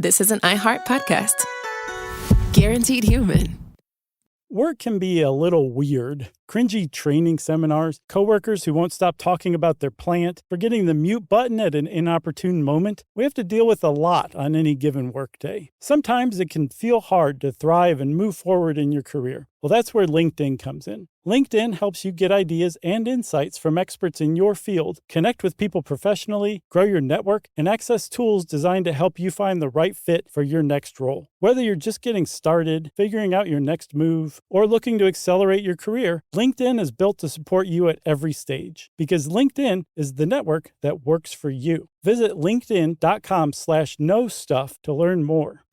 This is an iHeart podcast. Guaranteed human. Work can be a little weird. Cringy training seminars, coworkers who won't stop talking about their plant, forgetting the mute button at an inopportune moment. We have to deal with a lot on any given workday. Sometimes it can feel hard to thrive and move forward in your career. Well, that's where LinkedIn comes in. LinkedIn helps you get ideas and insights from experts in your field, connect with people professionally, grow your network, and access tools designed to help you find the right fit for your next role. Whether you're just getting started, figuring out your next move, or looking to accelerate your career, LinkedIn is built to support you at every stage because LinkedIn is the network that works for you. Visit linkedin.com/know stuff to learn more.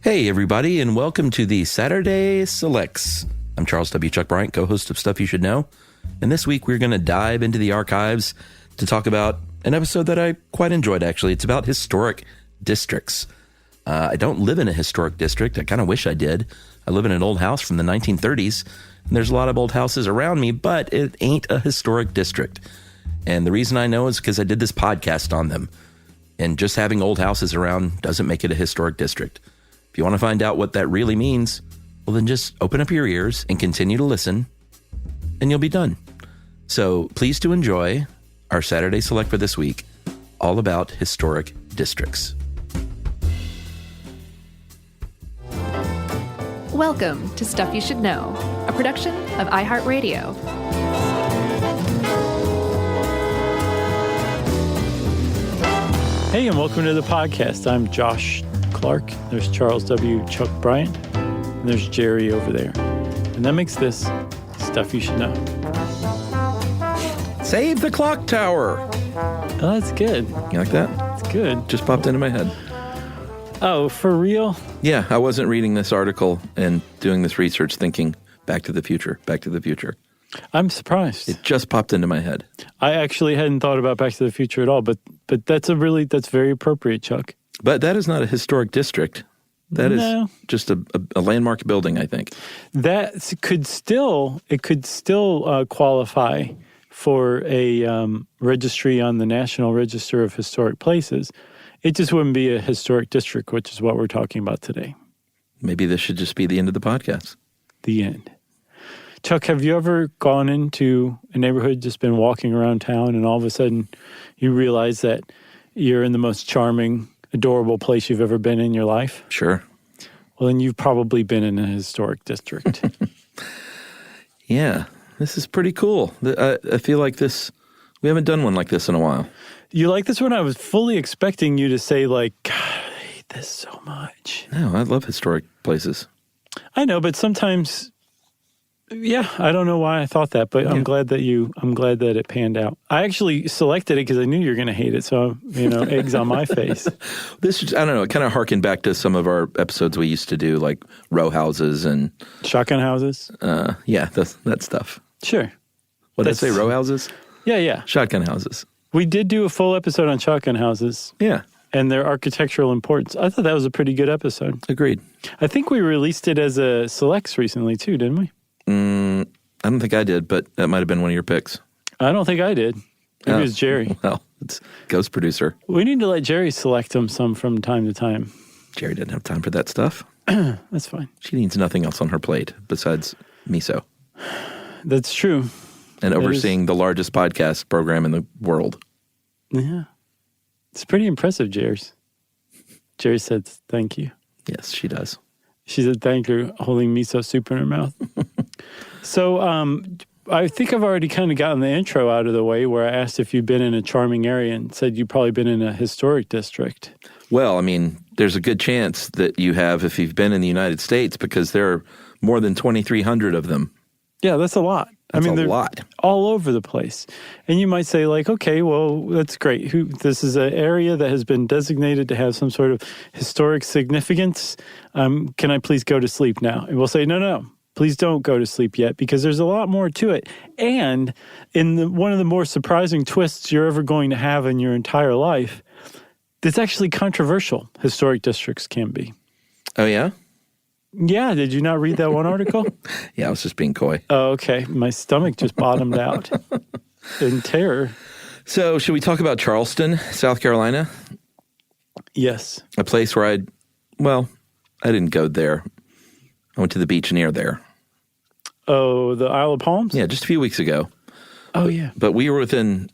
Hey, everybody, and welcome to the Saturday Selects. I'm Charles W. Chuck Bryant, co-host of Stuff You Should Know. And this week, we're going to dive into the archives to talk about an episode that I quite enjoyed, actually. It's about historic districts. I don't live in a historic district. I kind of wish I did. I live in an old house from the 1930s, and there's a lot of old houses around me, but it ain't a historic district. And the reason I know is because I did this podcast on them. And just having old houses around doesn't make it a historic district. If you want to find out what that really means, well, then just open up your ears and continue to listen, and you'll be done. So please do enjoy our Saturday Select for this week, all about historic districts. Welcome to Stuff You Should Know, a production of iHeartRadio. Hey, and welcome to the podcast. I'm Josh Clark. There's Charles W. Chuck Bryant. And there's Jerry over there. And that makes this Stuff You Should Know. Save the clock tower. Oh, that's good. You like that? It's good. Just popped into my head. Oh, for real? Yeah, I wasn't reading this article and doing this research thinking Back to the Future, Back to the Future. I'm surprised. It just popped into my head. I actually hadn't thought about Back to the Future at all, but that's very appropriate, Chuck. But that is not a historic district. That is just a landmark building, I think. That could still qualify for a registry on the National Register of Historic Places. It just wouldn't be a historic district, which is what we're talking about today. Maybe this should just be the end of the podcast. The end. Chuck, have you ever gone into a neighborhood, just been walking around town, and all of a sudden you realize that you're in the most charming, adorable place you've ever been in your life? Sure. Well, then you've probably been in a historic district. Yeah, this is pretty cool. I feel like we haven't done one like this in a while. You like this one? I was fully expecting you to say, like, God, I hate this so much. No, I love historic places. I know, but sometimes, yeah, I don't know why I thought that, but yeah. I'm glad that it panned out. I actually selected it because I knew you were going to hate it, so, eggs on my face. This, I don't know, it kind of harkened back to some of our episodes we used to do, like row houses and... Shotgun houses? Yeah, that stuff. Sure. What did I say, row houses? Yeah. Shotgun houses. We did do a full episode on shotgun houses. Yeah. And their architectural importance. I thought that was a pretty good episode. Agreed. I think we released it as a Selects recently, too, didn't we? I don't think I did, but that might have been one of your picks. I don't think I did. Maybe it was Jerry. Well, it's Ghost Producer. We need to let Jerry select them some from time to time. Jerry didn't have time for that stuff. That's fine. She needs nothing else on her plate besides miso. That's true. And overseeing the largest podcast program in the world. Yeah. It's pretty impressive, Jerry. Jerry said thank you. Yes, she does. She said thank you, holding miso soup in her mouth. So I think I've already kind of gotten the intro out of the way where I asked if you've been in a charming area and said you've probably been in a historic district. Well, I mean, there's a good chance that you have if you've been in the United States because there are more than 2,300 of them. Yeah, that's a lot. That's they're a lot. All over the place. And you might say, like, okay, well, that's great. This is an area that has been designated to have some sort of historic significance. Can I please go to sleep now? And we'll say, no, please don't go to sleep yet because there's a lot more to it. And one of the more surprising twists you're ever going to have in your entire life, it's actually controversial. Historic districts can be. Oh, yeah? Yeah, did you not read that one article? Yeah, I was just being coy. Oh, okay. My stomach just bottomed out in terror. So, should we talk about Charleston, South Carolina? Yes. A place where I didn't go there. I went to the beach near there. Oh, the Isle of Palms? Yeah, just a few weeks ago. Oh, yeah. But we were within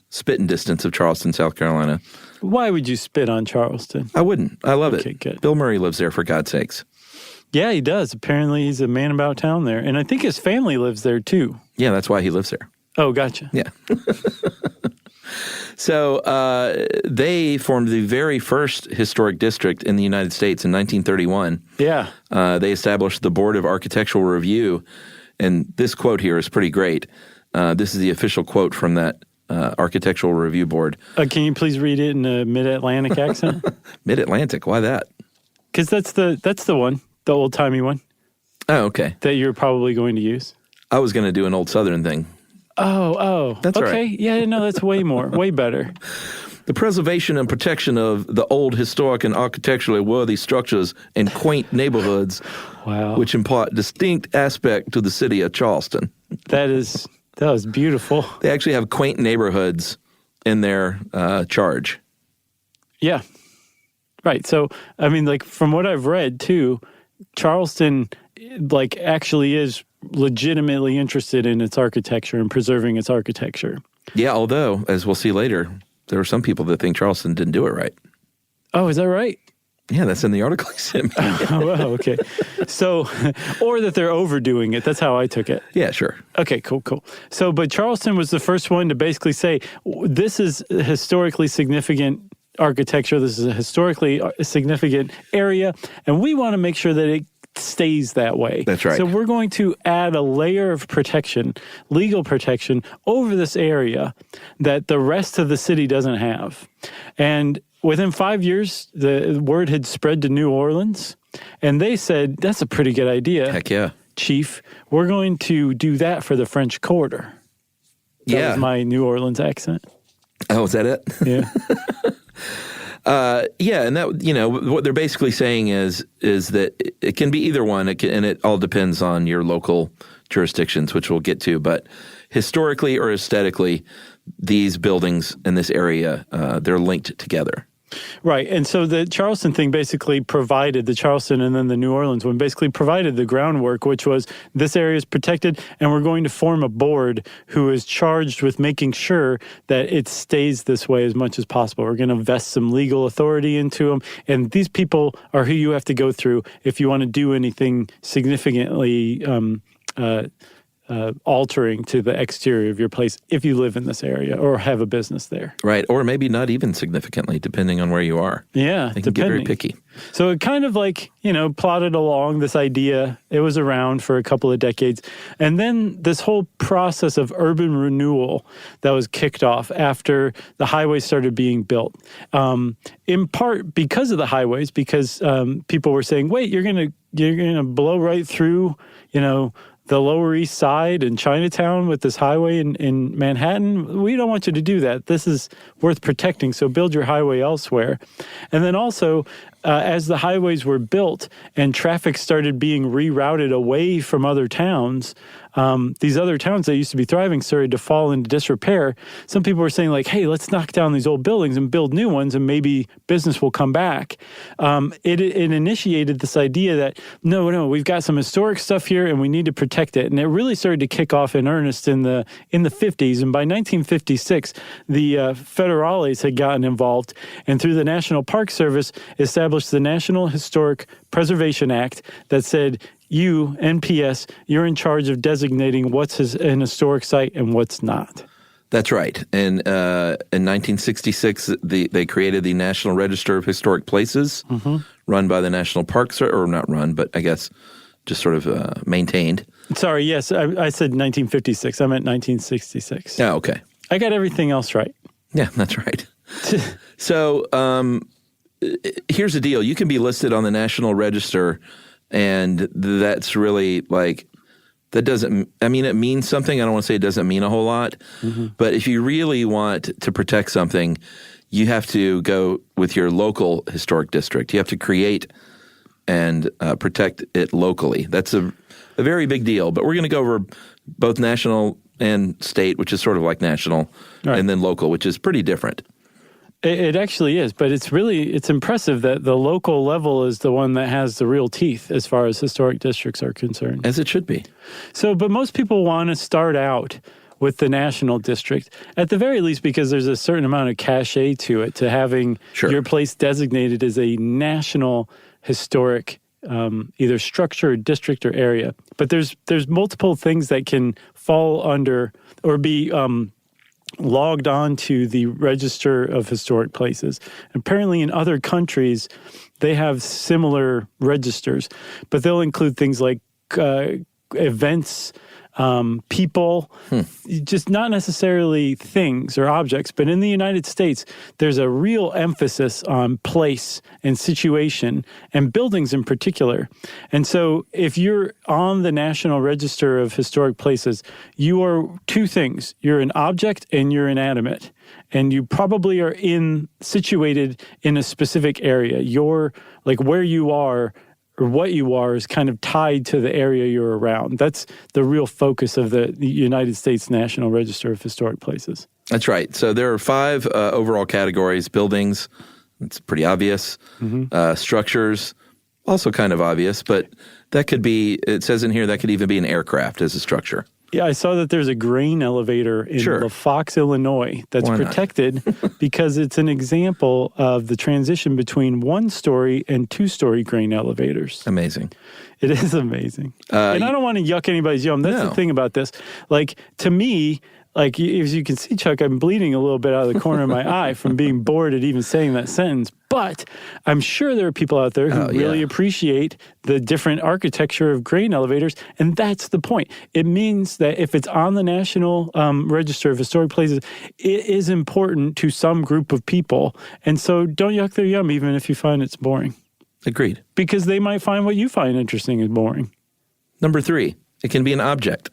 spitting distance of Charleston, South Carolina. Why would you spit on Charleston? I wouldn't. I love it. Okay, good. Bill Murray lives there, for God's sakes. Yeah, he does. Apparently, he's a man about town there. And I think his family lives there, too. Yeah, that's why he lives there. Oh, gotcha. Yeah. So they formed the very first historic district in the United States in 1931. Yeah. They established the Board of Architectural Review. And this quote here is pretty great. This is the official quote from that Architectural Review Board. Can you please read it in a mid-Atlantic accent? Mid-Atlantic, why that? Because that's the one, the old-timey one. Oh, okay. That you're probably going to use. I was going to do an old Southern thing. Oh. That's okay. right. Yeah, no, that's way more, way better. The preservation and protection of the old historic and architecturally worthy structures and quaint neighborhoods, Wow. which impart distinct aspect to the city of Charleston. That was beautiful. They actually have quaint neighborhoods in their charge. Yeah. Right. So, I mean, like, from what I've read, too, Charleston, like, actually is legitimately interested in its architecture and preserving its architecture. Yeah, although, as we'll see later, there are some people that think Charleston didn't do it right. Oh, is that right? Yeah, that's in the article he sent me. Oh, wow, okay. So, or that they're overdoing it. That's how I took it. Yeah, sure. Okay, cool. So, but Charleston was the first one to basically say, this is historically significant architecture. This is a historically significant area, and we want to make sure that it stays that way. That's right. So we're going to add a layer of protection, legal protection, over this area that the rest of the city doesn't have. And within 5 years, the word had spread to New Orleans, and they said, that's a pretty good idea. Heck yeah. Chief, we're going to do that for the French Quarter. That was my New Orleans accent. Oh, is that it? Yeah. Yeah, and that, you know, what they're basically saying is that it can be either one, and it all depends on your local jurisdictions, which we'll get to. But historically or aesthetically, these buildings in this area, they're linked together. Right. And so the Charleston thing basically provided, the Charleston and then the New Orleans one basically provided the groundwork, which was this area is protected and we're going to form a board who is charged with making sure that it stays this way as much as possible. We're going to vest some legal authority into them. And these people are who you have to go through if you want to do anything significantly altering to the exterior of your place if you live in this area or have a business there. Right. Or maybe not even significantly, depending on where you are. Yeah, they can get very picky. So it kind of like, plodded along this idea. It was around for a couple of decades. And then this whole process of urban renewal that was kicked off after the highways started being built. In part because of the highways, because people were saying, wait, you're gonna blow right through, the Lower East Side and Chinatown with this highway in Manhattan. We don't want you to do that. This is worth protecting, so build your highway elsewhere. And then also, as the highways were built and traffic started being rerouted away from other towns, these other towns that used to be thriving started to fall into disrepair. Some people were saying like, hey, let's knock down these old buildings and build new ones and maybe business will come back. It initiated this idea that, no, we've got some historic stuff here and we need to protect it. And it really started to kick off in earnest in the 50s. And by 1956, the federales had gotten involved and through the National Park Service established the National Historic Preservation Act that said, you, NPS, you're in charge of designating what's an historic site and what's not. That's right. And in 1966, they created the National Register of Historic Places, run by the National Park Service, or not run, but I guess just sort of maintained. Sorry, yes, I said 1956. I meant 1966. Oh, okay. I got everything else right. Yeah, that's right. So here's the deal. You can be listed on the National Register, and that's really like, that doesn't, I mean, it means something. I don't want to say it doesn't mean a whole lot. But if you really want to protect something, you have to go with your local historic district. You have to create and protect it locally. That's a very big deal. But we're going to go over both national and state, which is sort of like national, and then local, which is pretty different. It actually is, but it's impressive that the local level is the one that has the real teeth as far as historic districts are concerned. As it should be. So, but most people want to start out with the national district, at the very least, because there's a certain amount of cachet to it, to having your place designated as a national historic either structure or district or area. But there's multiple things that can fall under or be logged on to the Register of Historic Places. Apparently in other countries, they have similar registers, but they'll include things like events, people, just not necessarily things or objects. But in the United States, there's a real emphasis on place and situation and buildings in particular. And so if you're on the National Register of Historic Places, you are two things. You're an object and you're inanimate. And you probably are situated in a specific area. You're like where you are or what you are is kind of tied to the area you're around. That's the real focus of the United States National Register of Historic Places. That's right. So there are 5 overall categories. Buildings, it's pretty obvious. Structures, also kind of obvious, but that could be, it says in here, that could even be an aircraft as a structure. Yeah, I saw that there's a grain elevator in La Fox, Illinois that's protected because it's an example of the transition between 1-story and 2-story grain elevators. Amazing. It is amazing. And I don't want to yuck anybody's yum. That's the thing about this. Like, to me, like, as you can see, Chuck, I'm bleeding a little bit out of the corner of my eye from being bored at even saying that sentence. But I'm sure there are people out there who really appreciate the different architecture of grain elevators. And that's the point. It means that if it's on the National Register of Historic Places, it is important to some group of people. And so don't yuck their yum, even if you find it's boring. Agreed. Because they might find what you find interesting is boring. Number 3, it can be an object.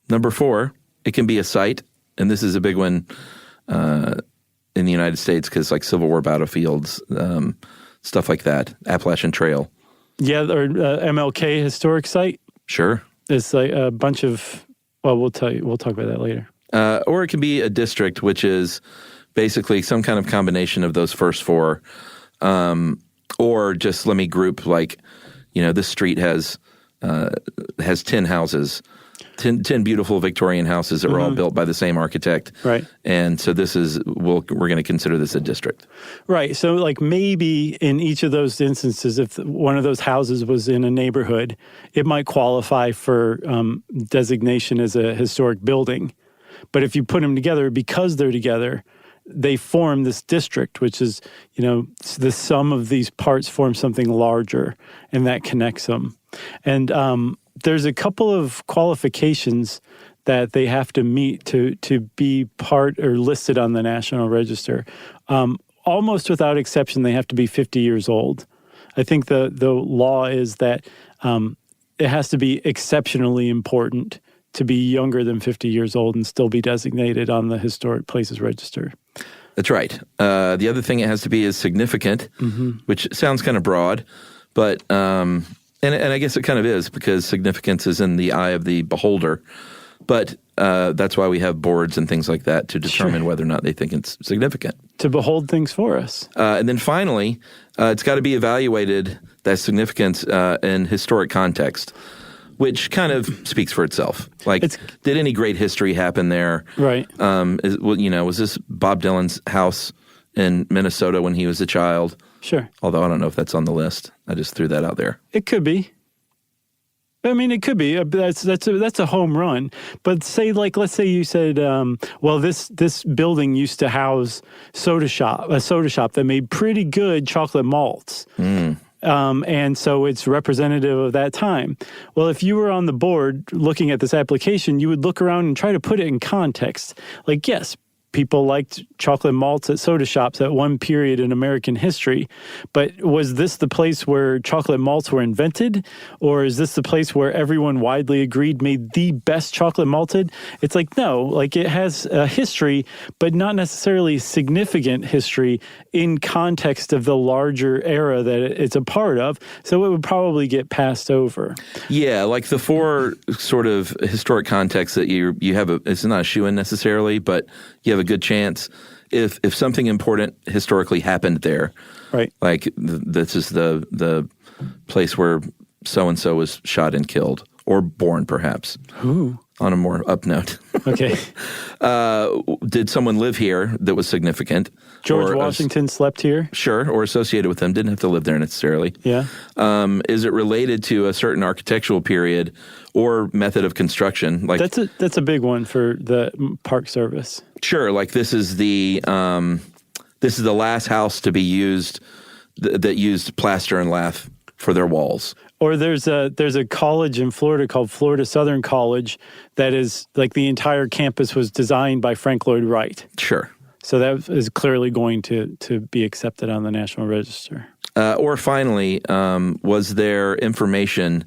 Number 4, it can be a site, and this is a big one in the United States because like Civil War battlefields, stuff like that, Appalachian Trail. Yeah, or MLK historic site. Sure. It's like a bunch of, well, we'll talk about that later. Or it can be a district, which is basically some kind of combination of those first 4. Or just let me group like, this street has 10 houses. 10 beautiful Victorian houses that were all built by the same architect. Right. And so we're going to consider this a district. Right. So like maybe in each of those instances, if one of those houses was in a neighborhood, it might qualify for designation as a historic building. But if you put them together, because they're together, they form this district, which is, the sum of these parts form something larger, and that connects them. And there's a couple of qualifications that they have to meet to be part or listed on the National Register. Almost without exception, they have to be 50 years old. I think the law is that it has to be exceptionally important to be younger than 50 years old and still be designated on the Historic Places Register. That's right. The other thing it has to be is significant, which sounds kind of broad, but and I guess it kind of is because significance is in the eye of the beholder. But that's why we have boards and things like that to determine whether or not they think it's significant. To behold things for us. And then finally, it's got to be evaluated, that significance, in historic context, which kind of speaks for itself. Like, did any great history happen there? Right. Was this Bob Dylan's house in Minnesota when he was a child? Sure. Although I don't know if that's on the list. I just threw that out there. It could be. I mean, it could be. That's a home run. But let's say you said, this building used to house a soda shop that made pretty good chocolate malts. And so it's representative of that time. Well, if you were on the board looking at this application, you would look around and try to put it in context. Like, yes, people liked chocolate malts at soda shops at one period in American history. But was this the place where chocolate malts were invented? Or is this the place where everyone widely agreed made the best chocolate malted? It's like, no, like it has a history, but not necessarily significant history in context of the larger era that it's a part of. So it would probably get passed over. Yeah, like the 4 sort of historic contexts that you have, it's not a shoe-in necessarily, but you have a good chance, if something important historically happened there, Right. like this is the place where so-and-so was shot and killed, or born perhaps. Ooh. On a more up note. Okay. Did someone live here that was significant? George Washington slept here? Sure, or associated with them. Didn't have to live there necessarily. Yeah. Is it related to a certain architectural period or method of construction? Like that's a big one for the Park Service. Sure, like this is the last house to be used that used plaster and lath for their walls. Or there's a college in Florida called Florida Southern College that is like the entire campus was designed by Frank Lloyd Wright. Sure. So that is clearly going to be accepted on the National Register. Or finally, was there information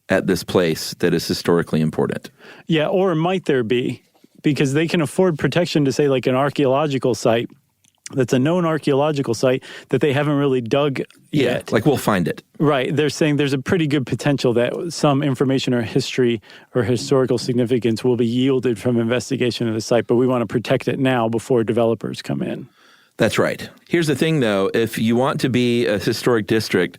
at this place that is historically important? Yeah, or might there be? Because they can afford protection to say like an archaeological site that's a known archaeological site that they haven't really dug yet. Like we'll find it. Right. They're saying there's a pretty good potential that some information or history or historical significance will be yielded from investigation of the site, but we want to protect it now before developers come in. That's right. Here's the thing, though. If you want to be a historic district,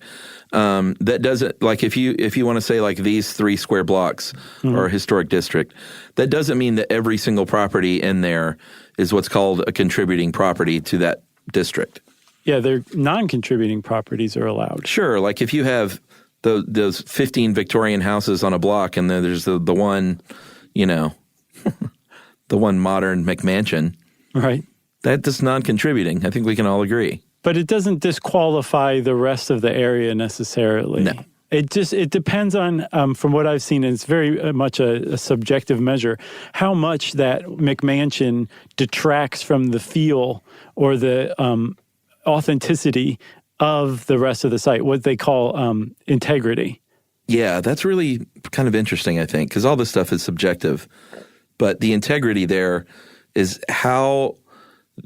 that doesn't, like if you want to say like these 3 square blocks are a historic district, that doesn't mean that every single property in there is what's called a contributing property to that district. Yeah, their non-contributing properties are allowed. Sure. Like if you have those 15 Victorian houses on a block and then there's the one, the one modern McMansion. Right. That's non-contributing. I think we can all agree. But it doesn't disqualify the rest of the area necessarily. No. It depends on, from what I've seen, and it's very much a subjective measure, how much that McMansion detracts from the feel or the authenticity of the rest of the site, what they call integrity. Yeah, that's really kind of interesting, I think, because all this stuff is subjective. But the integrity there is how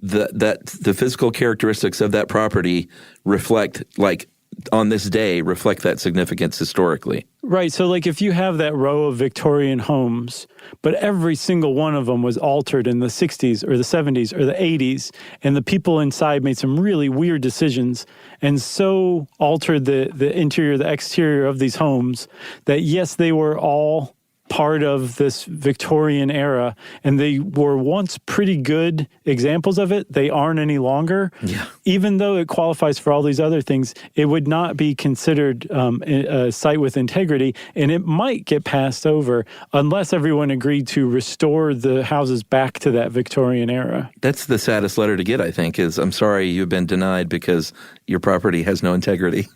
the physical characteristics of that property reflect, like on this day, reflect that significance historically. Right. So like if you have that row of Victorian homes, but every single one of them was altered in the 60s or the 70s or the 80s, and the people inside made some really weird decisions and so altered the interior, the exterior of these homes that, yes, they were all part of this Victorian era, and they were once pretty good examples of it. They aren't any longer. Yeah. Even though it qualifies for all these other things, it would not be considered a site with integrity, and it might get passed over unless everyone agreed to restore the houses back to that Victorian era. That's the saddest letter to get, I think, is I'm sorry you've been denied because your property has no integrity.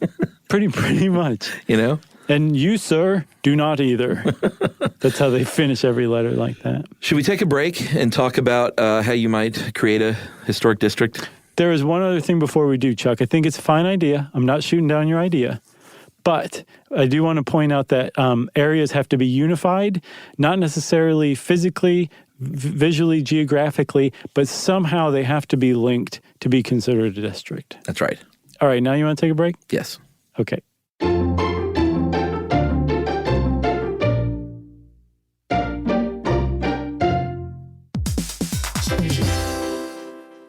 Pretty much. And you, sir, do not either. That's how they finish every letter like that. Should we take a break and talk about how you might create a historic district? There is one other thing before we do, Chuck. I think it's a fine idea. I'm not shooting down your idea. But I do want to point out that areas have to be unified, not necessarily physically, visually, geographically, but somehow they have to be linked to be considered a district. That's right. All right, now you want to take a break? Yes. Okay.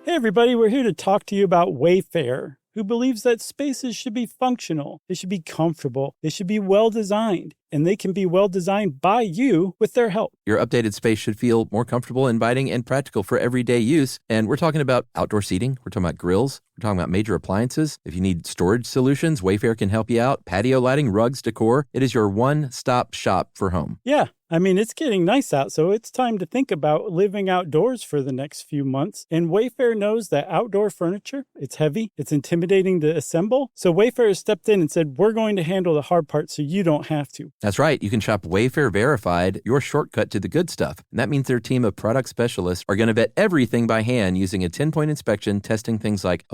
Hey everybody, we're here to talk to you about Wayfair, who believes that spaces should be functional, they should be comfortable, they should be well designed, and they can be well designed by you with their help. Your updated space should feel more comfortable, inviting, and practical for everyday use. And we're talking about outdoor seating. We're talking about grills. We're talking about major appliances. If you need storage solutions, Wayfair can help you out. Patio lighting, rugs, decor. It is your one-stop shop for home. Yeah. I mean, it's getting nice out, so it's time to think about living outdoors for the next few months. And Wayfair knows that outdoor furniture, it's heavy, it's intimidating to assemble. So Wayfair has stepped in and said, we're going to handle the hard part so you don't have to. That's right. You can shop Wayfair Verified, your shortcut to the good stuff. And that means their team of product specialists are going to vet everything by hand using a 10-point inspection, testing things like,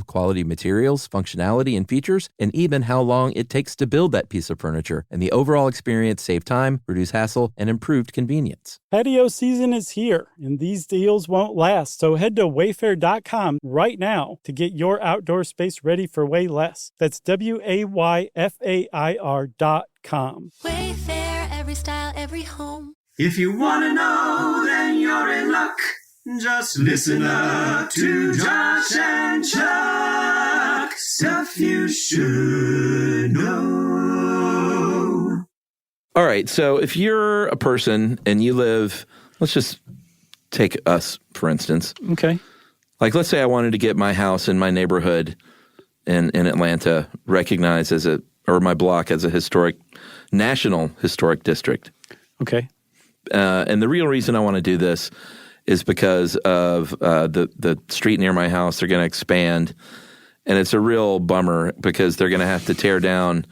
quality materials, functionality and features, and even how long it takes to build that piece of furniture. And the overall experience save time, reduce hassle, and improved convenience. Patio season is here, and these deals won't last. So head to wayfair.com right now to get your outdoor space ready for way less. That's WAYFAIR.com. Wayfair, every style, every home. If you want to know, then you're in luck. Just listen up to Josh and Chuck. Stuff you should know. All right, so if you're a person and you live, let's just take us, for instance. Okay. Like, let's say I wanted to get my house in my neighborhood in Atlanta recognized as or my block as a national historic district. Okay. And the real reason I want to do this is because of the street near my house. They're going to expand, and it's a real bummer because they're going to have to tear down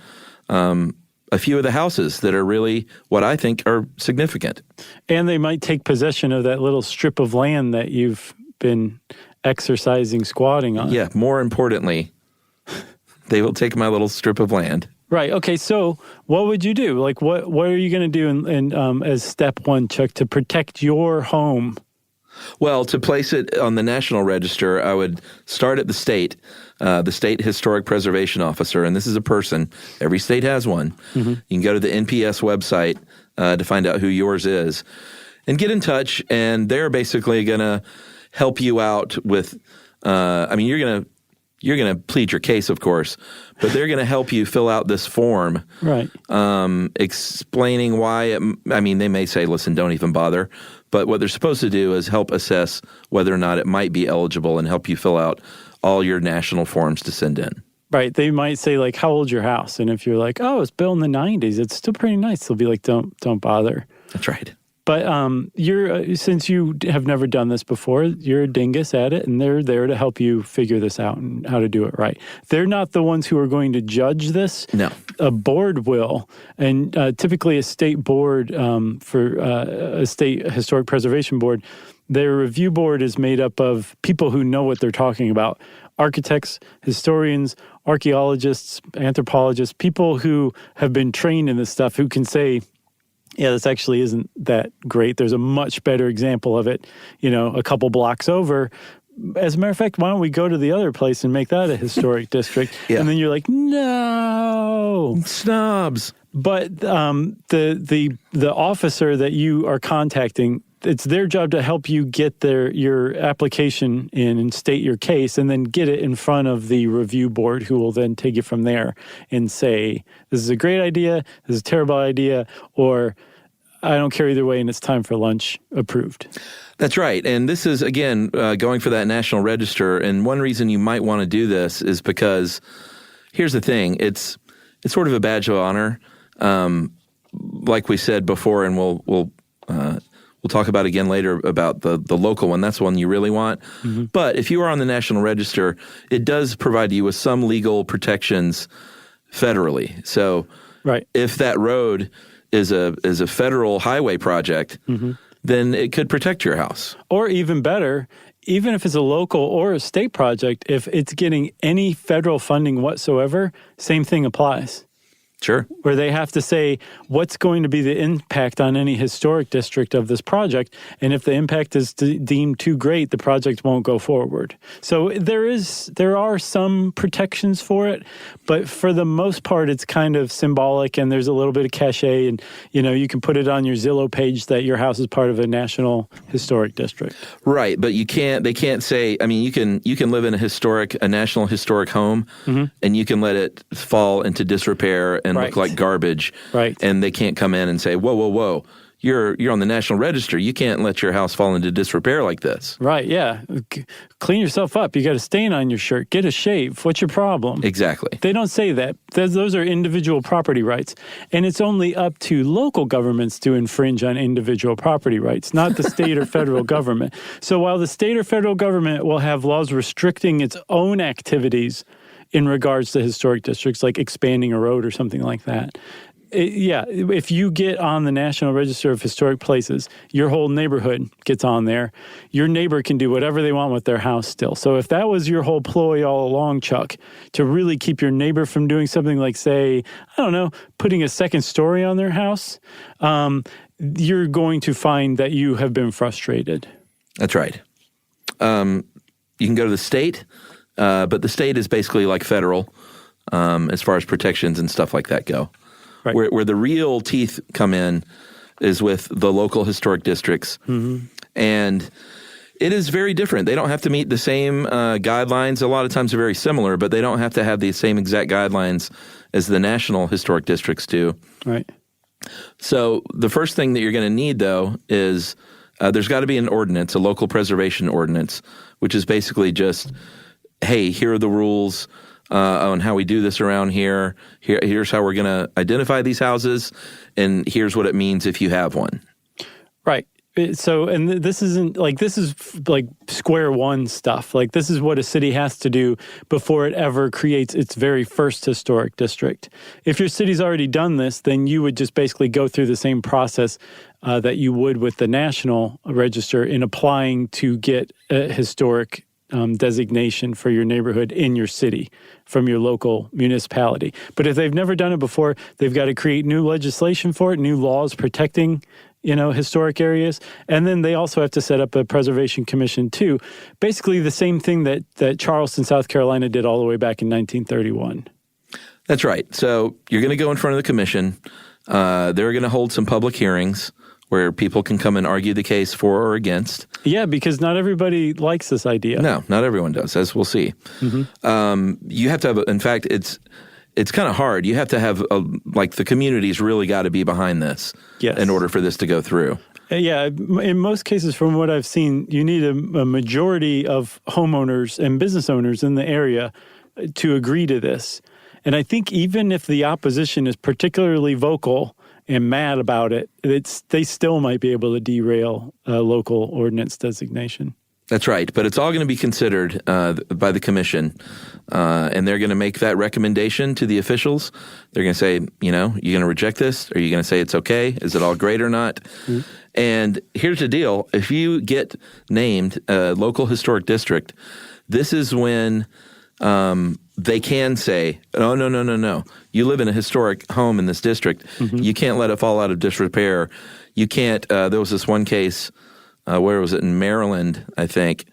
a few of the houses that are really what I think are significant. And they might take possession of that little strip of land that you've been exercising squatting on. Yeah, more importantly, they will take my little strip of land. Right. Okay. So what would you do? Like, what are you going to do as step one, Chuck, to protect your home? Well, to place it on the National Register, I would start at the state Historic Preservation Officer, and this is a person. Every state has one. Mm-hmm. You can go to the NPS website to find out who yours is and get in touch, and they're basically going to help you out with you're going to plead your case, of course, but they're going to help you fill out this form, right? Explaining why. They may say, "Listen, don't even bother," but what they're supposed to do is help assess whether or not it might be eligible and help you fill out all your national forms to send in. Right. They might say, like, "How old's your house?" And if you're like, "Oh, it's built in the '90s," it's still pretty nice. They'll be like, "Don't bother." That's right. But you're since you have never done this before, you're a dingus at it, and they're there to help you figure this out and how to do it right. They're not the ones who are going to judge this. No. A board will, and typically a state board for a state historic preservation board, their review board is made up of people who know what they're talking about. Architects, historians, archaeologists, anthropologists, people who have been trained in this stuff who can say, yeah, this actually isn't that great. There's a much better example of it, a couple blocks over. As a matter of fact, why don't we go to the other place and make that a historic district? Yeah. And then you're like, no. Snobs. But the officer that you are contacting, it's their job to help you get your application in and state your case and then get it in front of the review board who will then take it from there and say, this is a great idea, this is a terrible idea, or I don't care either way and it's time for lunch, approved. That's right. And this is, again, going for that National Register. And one reason you might want to do this is because, here's the thing, it's sort of a badge of honor. Like we said before, and we'll talk about again later about the local one. That's the one you really want. Mm-hmm. But if you are on the National Register, it does provide you with some legal protections federally. So right. If that road is a federal highway project, mm-hmm. then it could protect your house. Or even better, even if it's a local or a state project, if it's getting any federal funding whatsoever, same thing applies. Sure. Where they have to say what's going to be the impact on any historic district of this project. And if the impact is deemed too great, the project won't go forward. So there are some protections for it, but for the most part, it's kind of symbolic and there's a little bit of cachet. And, you can put it on your Zillow page that your house is part of a national historic district. Right. But they can't say, you can live in a national historic home, mm-hmm. and you can let it fall into disrepair and right. look like garbage. Right. And they can't come in and say, whoa, you're on the National Register. You can't let your house fall into disrepair like this. Right, yeah. Clean yourself up. You got a stain on your shirt. Get a shave. What's your problem? Exactly. They don't say that. Those are individual property rights. And it's only up to local governments to infringe on individual property rights, not the state or federal government. So while the state or federal government will have laws restricting its own activities in regards to historic districts, like expanding a road or something like that. If you get on the National Register of Historic Places, your whole neighborhood gets on there. Your neighbor can do whatever they want with their house still. So if that was your whole ploy all along, Chuck, to really keep your neighbor from doing something like, say, I don't know, putting a second story on their house, you're going to find that you have been frustrated. That's right. You can go to the state. But the state is basically like federal as far as protections and stuff like that go. Right. Where the real teeth come in is with the local historic districts. Mm-hmm. And It is very different. They don't have to meet the same guidelines. A lot of times they're very similar, but they don't have to have the same exact guidelines as the national historic districts do. Right. So the first thing that you're going to need, though, is there's got to be an ordinance, a local preservation ordinance, which is basically just, hey, here are the rules on how we do this around here. Here's how we're going to identify these houses, and here's what it means if you have one. Right. So, and this isn't like, this is like square one stuff. Like, this is what a city has to do before it ever creates its very first historic district. If your city's already done this, then you would just basically go through the same process that you would with the National Register in applying to get a historic designation for your neighborhood in your city from your local municipality. But if they've never done it before, they've got to create new legislation for it, new laws protecting historic areas. And then they also have to set up a preservation commission too. Basically the same thing that Charleston, South Carolina did all the way back in 1931. That's right. So you're going to go in front of the commission. They're going to hold some public hearings where people can come and argue the case for or against. Yeah, because not everybody likes this idea. No, not everyone does, as we'll see. Mm-hmm. You have to have, in fact, it's kind of hard. You have to have, the community's really got to be behind this in order for this to go through. Yeah, in most cases, from what I've seen, you need a majority of homeowners and business owners in the area to agree to this. And I think even if the opposition is particularly vocal and mad about it, they still might be able to derail a local ordinance designation. That's right. But it's all going to be considered by the commission, and they're going to make that recommendation to the officials. They're going to say, you're going to reject this? Or are you going to say it's okay? Is it all great or not? Mm-hmm. And here's the deal. If you get named a local historic district, this is when they can say, oh, no. You live in a historic home in this district. Mm-hmm. You can't let it fall out of disrepair. You can't there was this one case, where was it, in Maryland, I think,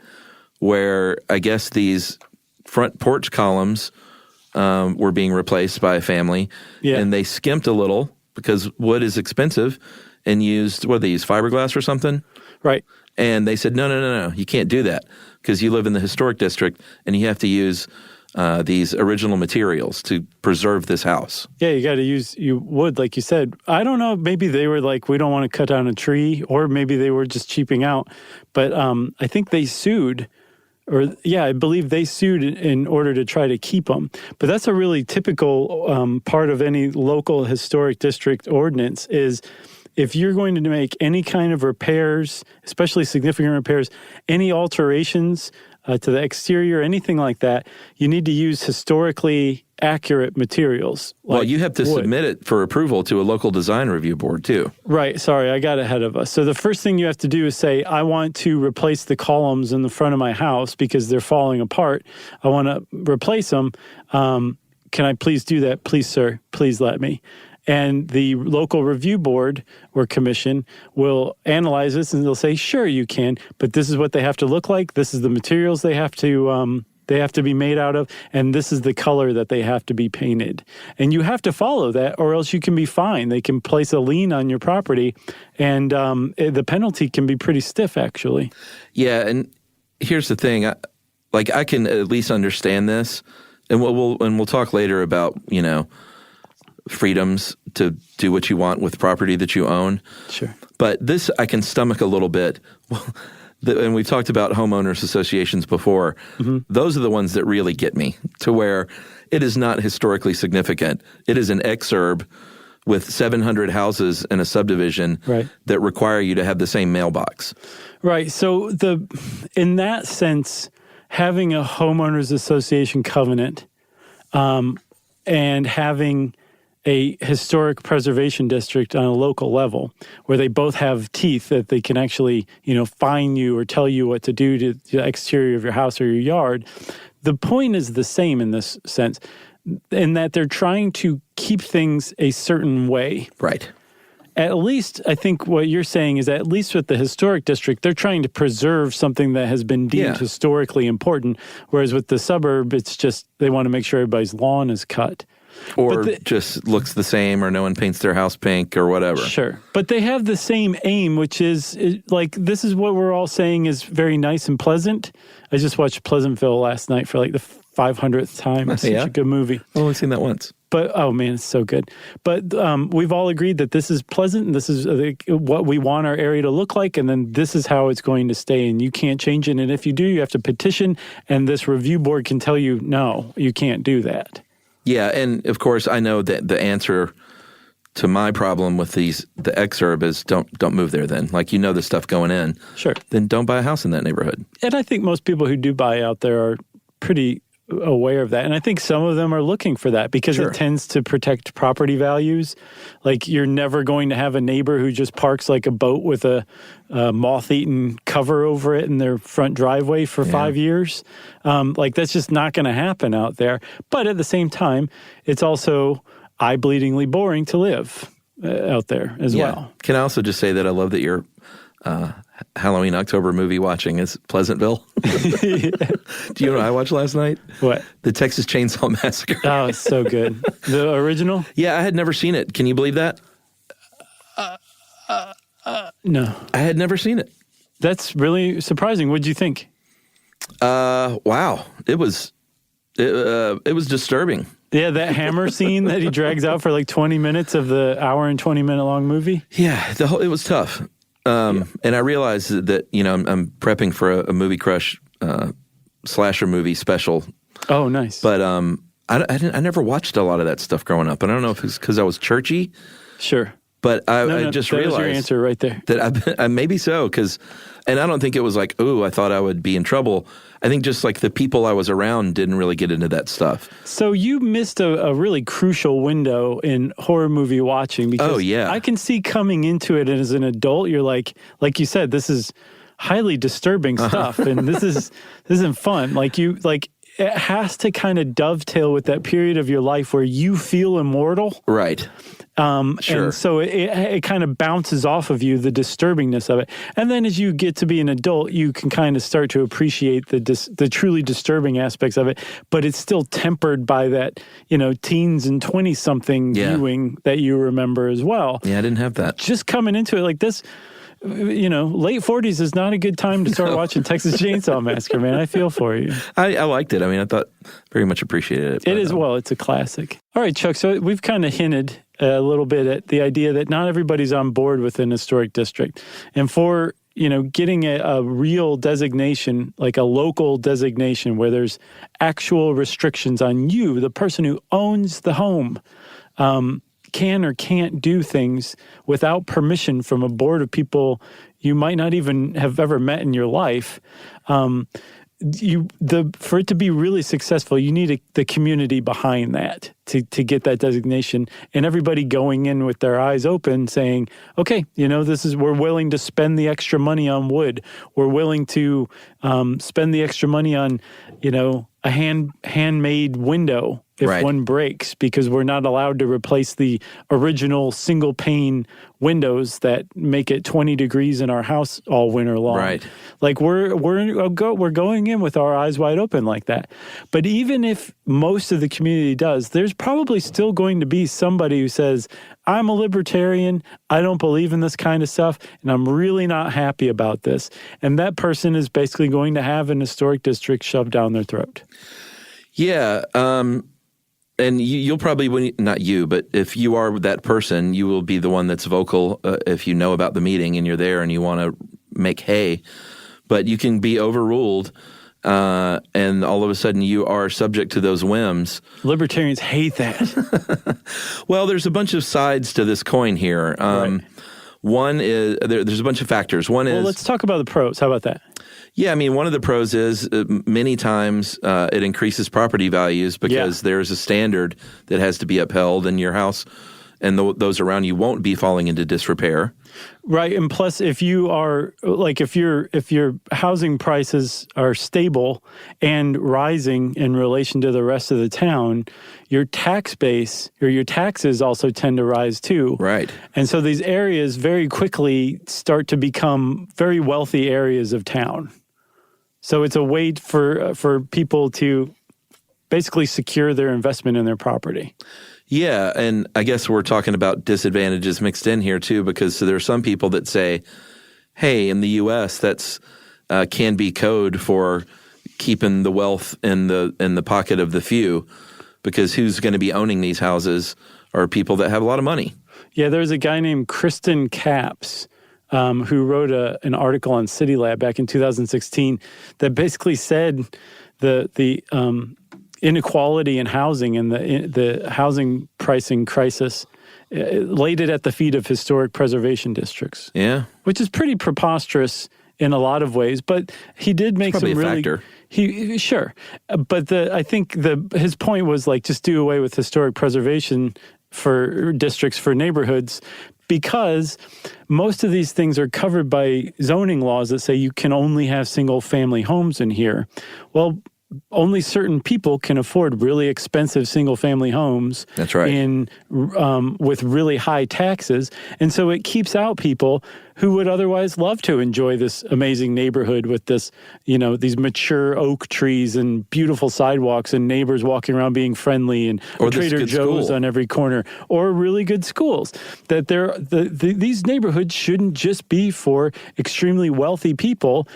where I guess these front porch columns were being replaced by a family, and they skimped a little because wood is expensive and used, they use fiberglass or something? Right. And they said, no, you can't do that because you live in the historic district and you have to use these original materials to preserve this house. Yeah, you got to use wood, like you said. I don't know, maybe they were like, we don't want to cut down a tree, or maybe they were just cheaping out. But I think they sued, I believe they sued in order to try to keep them. But that's a really typical part of any local historic district ordinance is if you're going to make any kind of repairs, especially significant repairs, any alterations to the exterior, anything like that, you need to use historically accurate materials. Well, you have to submit it for approval to a local design review board, too. Right. Sorry, I got ahead of us. So the first thing you have to do is say, I want to replace the columns in the front of my house because they're falling apart. I want to replace them. Can I please do that? Please, sir. Please let me. And the local review board or commission will analyze this and they'll say, sure, you can, but this is what they have to look like. This is the materials they have to be made out of, and this is the color that they have to be painted. And you have to follow that or else you can be fined. They can place a lien on your property, and the penalty can be pretty stiff, actually. Yeah, and here's the thing. I can at least understand this, and we'll talk later about, freedoms to do what you want with property that you own. Sure. But this I can stomach a little bit. And we've talked about homeowners associations before. Mm-hmm. Those are the ones that really get me, to where it is not historically significant. It is an exurb with 700 houses in a subdivision that require you to have the same mailbox. Right. So in that sense, having a homeowners association covenant and having a historic preservation district on a local level where they both have teeth that they can actually, fine you or tell you what to do to the exterior of your house or your yard. The point is the same in this sense, in that they're trying to keep things a certain way. Right. At least, I think what you're saying is at least with the historic district, they're trying to preserve something that has been deemed historically important, whereas with the suburb, it's just they want to make sure everybody's lawn is cut. Or just looks the same, or no one paints their house pink or whatever. Sure. But they have the same aim, which is like, this is what we're all saying is very nice and pleasant. I just watched Pleasantville last night for like the 500th time. It's such a good movie. I've only seen that once. But, oh man, it's so good. But we've all agreed that this is pleasant and this is what we want our area to look like. And then this is how it's going to stay. And you can't change it. And if you do, you have to petition. And this review board can tell you, no, you can't do that. Yeah. And of course, I know that the answer to my problem with the exurb is don't move there then. Like, you know, the stuff going in. Sure. Then don't buy a house in that neighborhood. And I think most people who do buy out there are pretty aware of that. And I think some of them are looking for that because it tends to protect property values. Like, you're never going to have a neighbor who just parks like a boat with a moth-eaten cover over it in their front driveway for 5 years. Like, that's just not going to happen out there. But at the same time, it's also eye-bleedingly boring to live out there as well. Can I also just say that I love that your Halloween October movie watching is Pleasantville? Do you know what I watched last night? What? The Texas Chainsaw Massacre. Oh, it's so good. The original? Yeah, I had never seen it. Can you believe that? No. I had never seen it. That's really surprising. What'd you think? Wow. It was disturbing. Yeah, that hammer scene that he drags out for like 20 minutes of the hour and 20-minute long movie. Yeah, it was tough. And I realized that, you know, I'm prepping for a Movie Crush slasher movie special. Oh, nice. But I never watched a lot of that stuff growing up. And I don't know if it's because I was churchy. Sure. But I just realized your answer right there. That I maybe so, and I don't think it was like, ooh, I thought I would be in trouble. I think just like the people I was around didn't really get into that stuff. So you missed a really crucial window in horror movie watching because I can see coming into it as an adult, you're like you said, this is highly disturbing stuff and this isn't fun. Like it has to kind of dovetail with that period of your life where you feel immortal. Right. Sure. And so it kind of bounces off of you, the disturbingness of it. And then as you get to be an adult, you can kind of start to appreciate the truly disturbing aspects of it. But it's still tempered by that, you know, teens and 20-something viewing that you remember as well. Yeah, I didn't have that. Just coming into it like this, you know, late 40s is not a good time to start watching Texas Chainsaw Massacre, man. I feel for you. I liked it. I mean, I thought very much appreciated it. It is, well, it's a classic. All right, Chuck, so we've kind of hinted a little bit at the idea that not everybody's on board with an historic district. And for, you know, getting a real designation, like a local designation where there's actual restrictions on you, the person who owns the home, can or can't do things without permission from a board of people you might not even have ever met in your life. For it to be really successful, you need the community behind that to get that designation, and everybody going in with their eyes open saying, okay, you know, we're willing to spend the extra money on wood. We're willing to spend the extra money on, you know, a handmade window if one breaks, because we're not allowed to replace the original single pane windows that make it 20 degrees in our house all winter long. Right. Like we're going in with our eyes wide open like that. But even if most of the community does, there's probably still going to be somebody who says, I'm a libertarian, I don't believe in this kind of stuff, and I'm really not happy about this. And that person is basically going to have an historic district shoved down their throat. Yeah. And you'll probably, not you, but if you are that person, you will be the one that's vocal if you know about the meeting and you're there and you want to make hay. But you can be overruled, and all of a sudden you are subject to those whims. Libertarians hate that. Well, there's a bunch of sides to this coin here. One is, there's a bunch of factors. One is... Well, let's talk about the pros. How about that? Yeah, I mean, one of the pros is many times it increases property values because there's a standard that has to be upheld, and your house and those around you won't be falling into disrepair. Right, and plus, if you are like if your housing prices are stable and rising in relation to the rest of the town, your tax base or your taxes also tend to rise too. Right, and so these areas very quickly start to become very wealthy areas of town. So it's a way for people to basically secure their investment in their property. Yeah, and I guess we're talking about disadvantages mixed in here too, because there are some people that say, hey, in the U.S., that's can be code for keeping the wealth in the pocket of the few, because who's going to be owning these houses are people that have a lot of money. Yeah, there's a guy named Kristen Capps who wrote an article on City Lab back in 2016 that basically said the inequality in housing and the housing pricing crisis laid it at the feet of historic preservation districts. Yeah, which is pretty preposterous in a lot of ways, but he did make some really factor. Sure, but I think his point was like just do away with historic preservation for districts for neighborhoods, because most of these things are covered by zoning laws that say you can only have single family homes in here. Well, only certain people can afford really expensive single-family homes. That's right. With really high taxes, and so it keeps out people who would otherwise love to enjoy this amazing neighborhood with this, these mature oak trees and beautiful sidewalks and neighbors walking around being friendly and Trader Joe's on every corner, or really good schools. That these neighborhoods shouldn't just be for extremely wealthy people.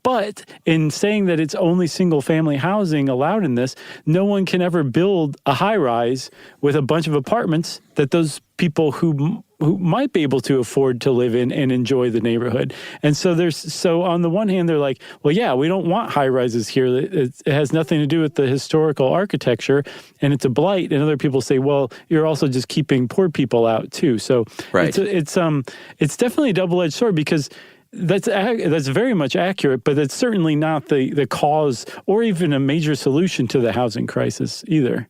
But in saying that it's only single-family housing allowed in this, no one can ever build a high-rise with a bunch of apartments that those people who might be able to afford to live in and enjoy the neighborhood. And so on the one hand, they're like, well, yeah, we don't want high-rises here. It has nothing to do with the historical architecture, and it's a blight. And other people say, well, you're also just keeping poor people out too. So right. It's definitely a double-edged sword, because that's very much accurate, but it's certainly not the cause or even a major solution to the housing crisis either.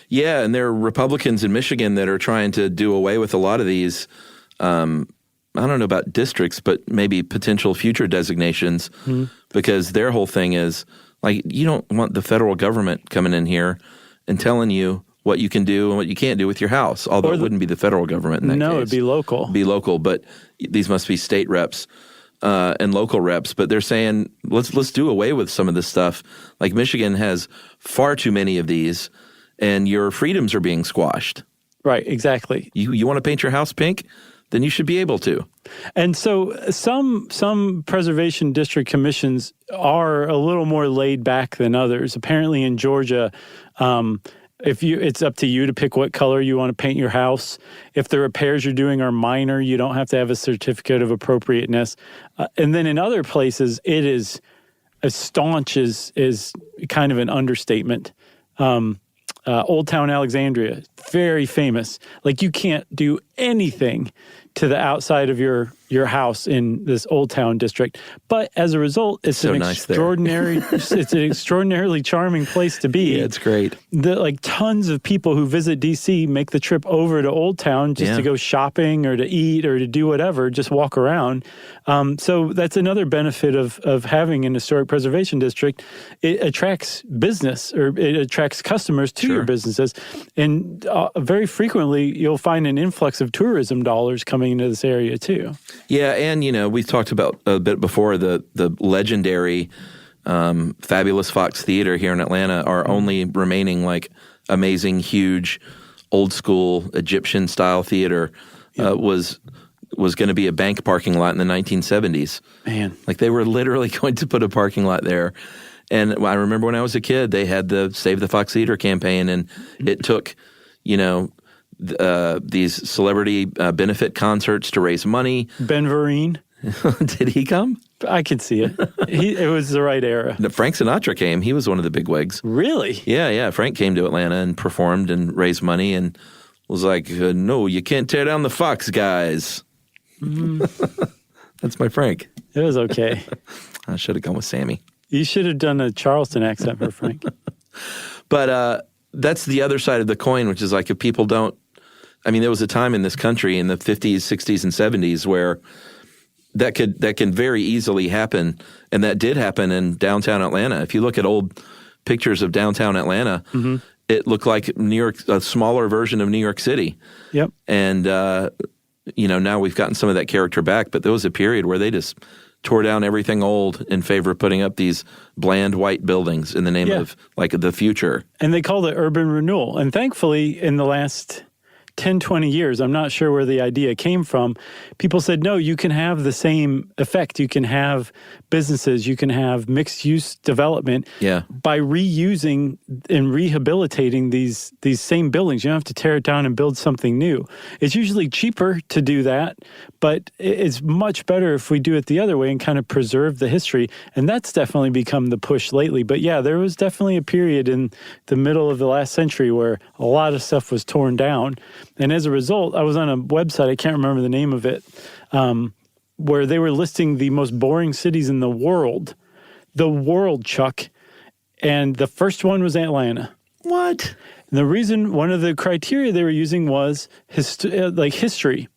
Yeah, and there are Republicans in Michigan that are trying to do away with a lot of these, I don't know about districts, but maybe potential future designations, because their whole thing is, like, you don't want the federal government coming in here and telling you what you can do and what you can't do with your house, although it wouldn't be the federal government in that case. No, it'd be local. Be local, but these must be state reps. And local reps, but they're saying let's do away with some of this stuff. Like Michigan has far too many of these, and your freedoms are being squashed. Right, exactly. You want to paint your house pink? Then you should be able to. And so some preservation district commissions are a little more laid back than others. Apparently in Georgia, it's up to you to pick what color you want to paint your house. If the repairs you're doing are minor, you don't have to have a certificate of appropriateness. And then in other places, it is as staunch is kind of an understatement. Old Town Alexandria, very famous. Like, you can't do anything to the outside of your house in this Old Town district. But as a result, it's so an nice extraordinary, it's an extraordinarily charming place to be. Yeah, it's great. Tons of people who visit DC make the trip over to Old Town just to go shopping or to eat or to do whatever, just walk around. So that's another benefit of having an historic preservation district. It attracts business, or it attracts customers to your businesses. And very frequently, you'll find an influx of tourism dollars coming into this area too. Yeah, and we've talked about a bit before the legendary Fabulous Fox Theater here in Atlanta, our only remaining amazing, huge, old school Egyptian style theater was going to be a bank parking lot in the 1970s. Man, they were literally going to put a parking lot there. And I remember when I was a kid, they had the Save the Fox Theater campaign, and it took these celebrity benefit concerts to raise money. Ben Vereen. Did he come? I could see it. It was the right era. Frank Sinatra came. He was one of the big wigs. Really? Yeah. Frank came to Atlanta and performed and raised money and was like, no, you can't tear down the Fox guys. That's my Frank. It was okay. I should have gone with Sammy. You should have done a Charleston accent for Frank. But that's the other side of the coin, which is if people don't, there was a time in this country in the 50s, 60s, and 70s where that can very easily happen, and that did happen in downtown Atlanta. If you look at old pictures of downtown Atlanta, it looked like New York, a smaller version of New York City. Yep. And now we've gotten some of that character back, but there was a period where they just tore down everything old in favor of putting up these bland white buildings in the name of like the future. And they called it urban renewal. And thankfully, in the last 10, 20 years, I'm not sure where the idea came from, people said, no, you can have the same effect. You can have businesses, you can have mixed-use development by reusing and rehabilitating these same buildings. You don't have to tear it down and build something new. It's usually cheaper to do that, but it's much better if we do it the other way and kind of preserve the history. And that's definitely become the push lately. But yeah, there was definitely a period in the middle of the last century where a lot of stuff was torn down. And as a result, I was on a website, I can't remember the name of it, where they were listing the most boring cities in the world. The world, Chuck. And the first one was Atlanta. What? And the reason, one of the criteria they were using was history.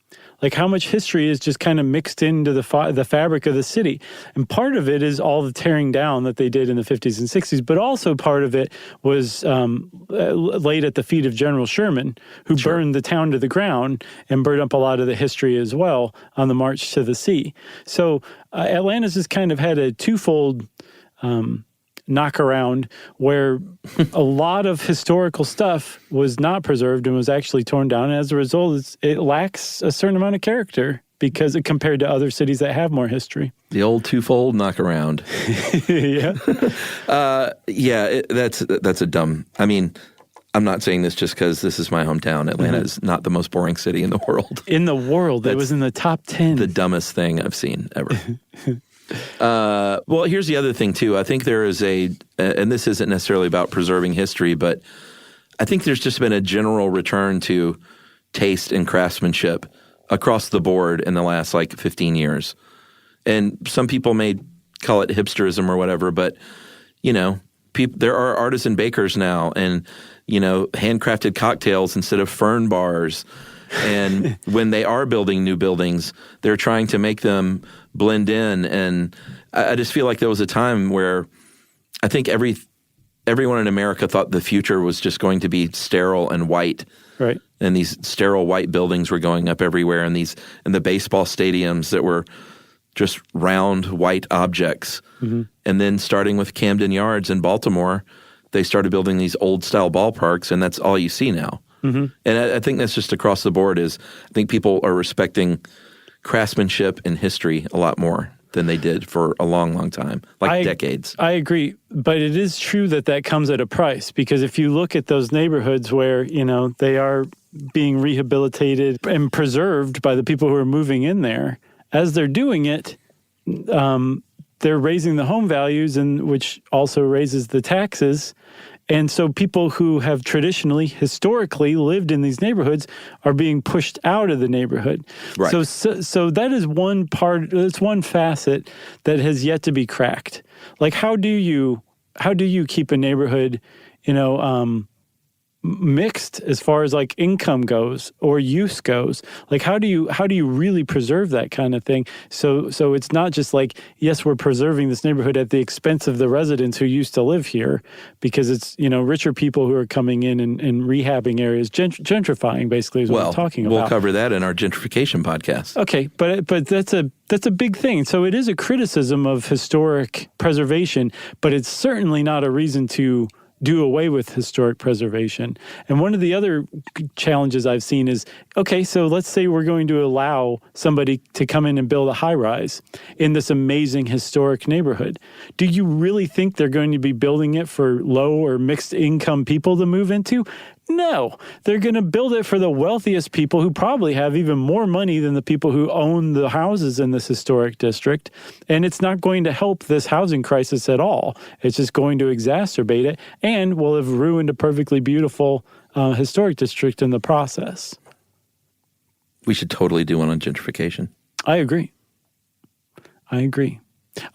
Like how much history is just kind of mixed into the fabric of the city. And part of it is all the tearing down that they did in the 50s and 60s, but also part of it was laid at the feet of General Sherman, who burned the town to the ground and burned up a lot of the history as well on the march to the sea. So Atlanta's just kind of had a twofold knock around where a lot of historical stuff was not preserved and was actually torn down. And as a result, it lacks a certain amount of character because it compared to other cities that have more history. The old twofold knock around. That's a dumb, I mean, I'm not saying this just because this is my hometown. Atlanta is not the most boring city in the world. In the world. It was in the top 10. The dumbest thing I've seen ever. Well, here's the other thing, too. I think there is and this isn't necessarily about preserving history, but I think there's just been a general return to taste and craftsmanship across the board in the last, 15 years. And some people may call it hipsterism or whatever, but, there are artisan bakers now and, handcrafted cocktails instead of fern bars. And when they are building new buildings, they're trying to make them blend in. And I just feel like there was a time where I think everyone in America thought the future was just going to be sterile and white. Right. And these sterile white buildings were going up everywhere, and the baseball stadiums that were just round white objects. Mm-hmm. And then starting with Camden Yards in Baltimore, they started building these old style ballparks, and that's all you see now. Mm-hmm. And I think that's just across the board I think people are respecting craftsmanship and history a lot more than they did for a long, long time, decades. I agree. But it is true that comes at a price, because if you look at those neighborhoods where, they are being rehabilitated and preserved by the people who are moving in there, as they're doing it, they're raising the home values, and which also raises the taxes. And so people who have historically lived in these neighborhoods are being pushed out of the neighborhood. Right. So that is one part, that's one facet that has yet to be cracked. Like, how do you keep a neighborhood, mixed as far as income goes or use goes? Like, how do you really preserve that kind of thing? So it's not just yes, we're preserving this neighborhood at the expense of the residents who used to live here, because it's, richer people who are coming in and rehabbing areas, gentrifying basically is what we're talking about. We'll cover that in our gentrification podcast. Okay, but that's a big thing. So it is a criticism of historic preservation, but it's certainly not a reason to do away with historic preservation. And one of the other challenges I've seen is, okay, so let's say we're going to allow somebody to come in and build a high-rise in this amazing historic neighborhood. Do you really think they're going to be building it for low or mixed income people to move into? No, they're going to build it for the wealthiest people who probably have even more money than the people who own the houses in this historic district. And it's not going to help this housing crisis at all. It's just going to exacerbate it and will have ruined a perfectly beautiful historic district in the process. We should totally do one on gentrification. I agree.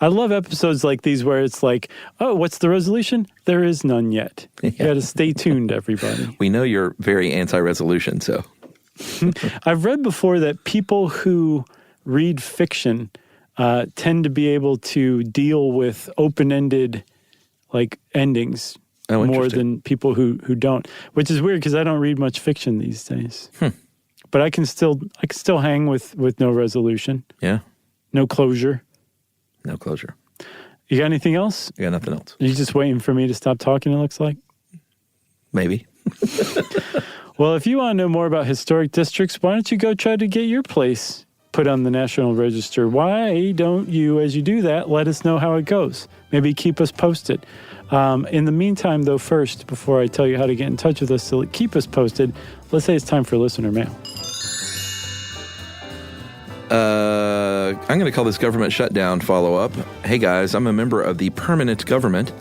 I love episodes like these where it's oh, what's the resolution? There is none yet. You got to stay tuned, everybody. We know you're very anti-resolution, so. I've read before that people who read fiction tend to be able to deal with open-ended endings more than people who don't, which is weird because I don't read much fiction these days. But I can still hang with no resolution. Yeah. No closure. No closure. You got anything else? I got nothing else. Are you just waiting for me to stop talking, it looks like? Maybe. Well, if you want to know more about historic districts, why don't you go try to get your place put on the National Register? Why don't you, as you do that, let us know how it goes? Maybe keep us posted. In the meantime, though, first, before I tell you how to get in touch with us to keep us posted, let's say it's time for listener mail. I'm going to call this government shutdown follow-up. Hey, guys, I'm a member of the permanent government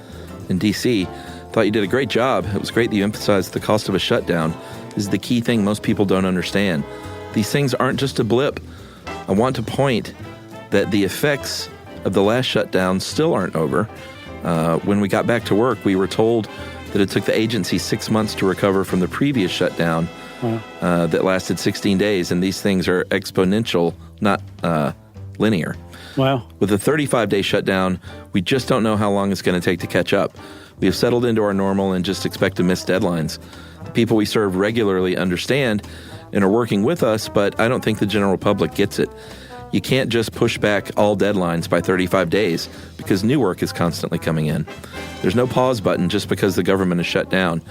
in D.C. Thought you did a great job. It was great that you emphasized the cost of a shutdown. This is the key thing most people don't understand. These things aren't just a blip. I want to point that the effects of the last shutdown still aren't over. When we got back to work, we were told that it took the agency 6 months to recover from the previous shutdown that lasted 16 days, and these things are exponential, not linear. Wow. With a 35-day shutdown, we just don't know how long it's going to take to catch up. We have settled into our normal and just expect to miss deadlines. The people we serve regularly understand and are working with us, but I don't think the general public gets it. You can't just push back all deadlines by 35 days because new work is constantly coming in. There's no pause button just because the government is shut down.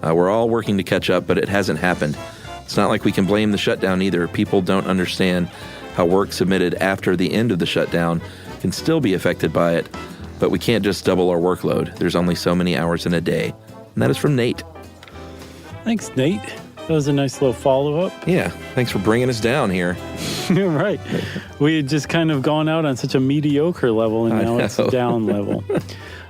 We're all working to catch up, but it hasn't happened. It's not like we can blame the shutdown either. People don't understand how work submitted after the end of the shutdown can still be affected by it, but we can't just double our workload. There's only so many hours in a day. And that is from Nate. Thanks, Nate. That was a nice little follow-up. Yeah, thanks for bringing us down here. You're right. We had just kind of gone out on such a mediocre level, and now it's a down level.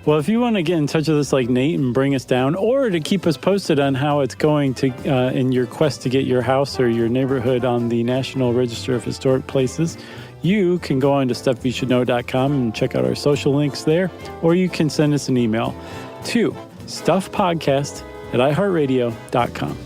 Well, if you want to get in touch with us like Nate and bring us down, or to keep us posted on how it's going to in your quest to get your house or your neighborhood on the National Register of Historic Places, you can go on to stuffyoushouldknow.com and check out our social links there, or you can send us an email to stuffpodcast@iheartradio.com.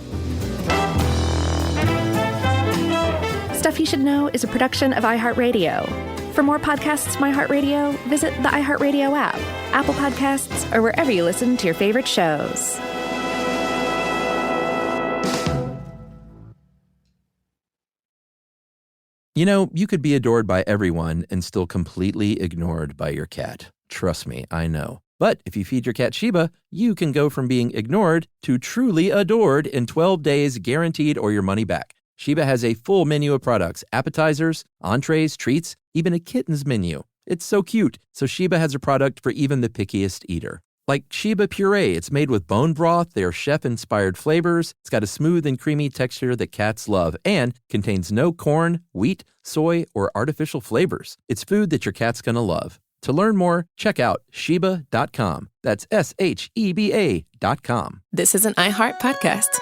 Stuff You Should Know is a production of iHeartRadio. For more podcasts from iHeartRadio, visit the iHeartRadio app, Apple Podcasts, or wherever you listen to your favorite shows. You know, you could be adored by everyone and still completely ignored by your cat. Trust me, I know. But if you feed your cat Sheba, you can go from being ignored to truly adored in 12 days guaranteed or your money back. Sheba has a full menu of products, appetizers, entrees, treats, even a kitten's menu. It's so cute, so Sheba has a product for even the pickiest eater. Like Sheba Puree, it's made with bone broth, their chef-inspired flavors, it's got a smooth and creamy texture that cats love, and contains no corn, wheat, soy, or artificial flavors. It's food that your cat's gonna love. To learn more, check out Sheba.com. That's SHEBA.com. This is an iHeart podcast.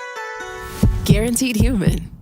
Guaranteed human.